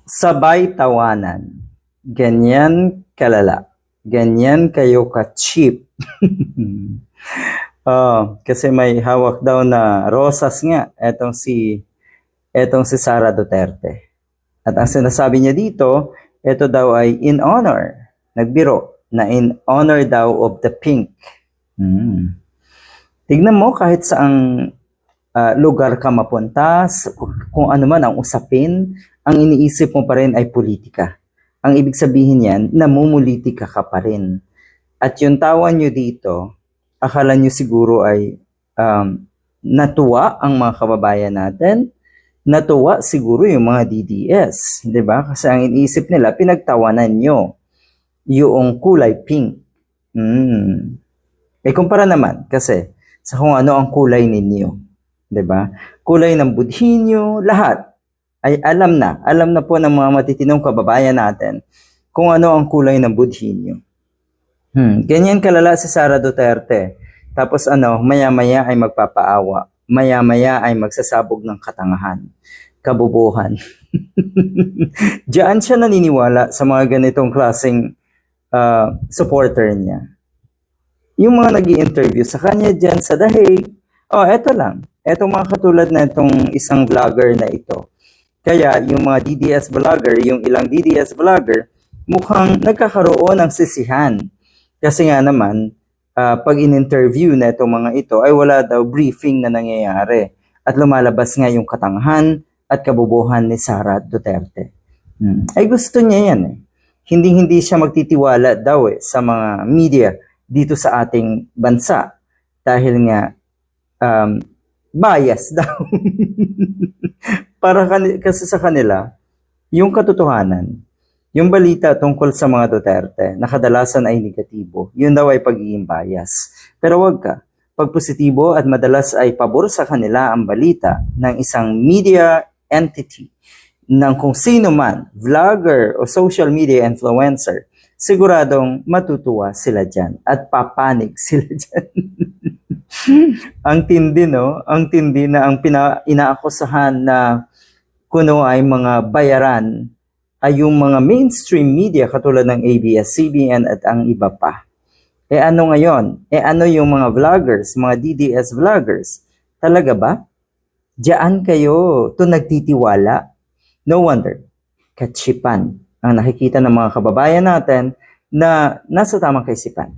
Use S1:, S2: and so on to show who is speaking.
S1: Sabay tawanan. Ganyan kalala. Ganyan kayo ka-cheap. Kasi may hawak daw na rosas nga etong si Sara Duterte. At ang sinasabi niya dito, ito daw ay in honor. Nagbiro na in honor daw of the pink. Tignan mo kahit saang lugar ka mapunta, kung ano man ang usapin, ang iniisip mo pa rin ay politika. Ang ibig sabihin yan, namumulitika ka pa rin. At yung tawa nyo dito, akala nyo siguro ay natuwa ang mga kababayan natin, natuwa siguro yung mga DDS, di ba? Kasi ang iniisip nila, pinagtawanan nyo yung kulay pink. Kumpara naman kasi sa kung ano ang kulay ninyo, di ba? Kulay ng budhi nyo, lahat ay alam na po ng mga matitinong kababayan natin kung ano ang kulay ng budhi nyo. Ganyan kalala si Sara Duterte. Tapos maya-maya ay magpapaawa. Maya-maya ay magsasabog ng katangahan, kabubuhan. Diyan siya naniniwala sa mga ganitong klaseng supporter niya. Yung mga nag-i-interview sa kanya dyan sa Dahig, eto lang. Etong mga katulad na itong isang vlogger na ito. Kaya yung mga DDS vlogger, yung ilang DDS vlogger, mukhang nagkakaroon ng sisihan. Kasi nga naman, pag in-interview na itong mga ito, ay wala daw briefing na nangyayari. At lumalabas nga yung katangahan at kabubuhan ni Sara Duterte. Ay gusto niya yan eh. Hindi siya magtitiwala daw sa mga media dito sa ating bansa. Dahil nga, bias daw. Kasi sa kanila, yung katotohanan, yung balita tungkol sa mga Duterte, na kadalasan ay negatibo, yun daw ay pagiging bias. Pero wag ka, pag positibo at madalas ay pabor sa kanila ang balita ng isang media entity, ng kung sino man, vlogger o social media influencer, siguradong matutuwa sila dyan at papanig sila dyan. Ang tindi, no? Ang tindi na ang inaakusahan na kuno ay mga bayaran ay yung mga mainstream media katulad ng ABS-CBN at ang iba pa. Ano ngayon? Ano yung mga vloggers, mga DDS vloggers? Talaga ba? Diyan kayo to nagtitiwala? No wonder, katsipan ang nakikita ng mga kababayan natin na nasa tamang kaisipan.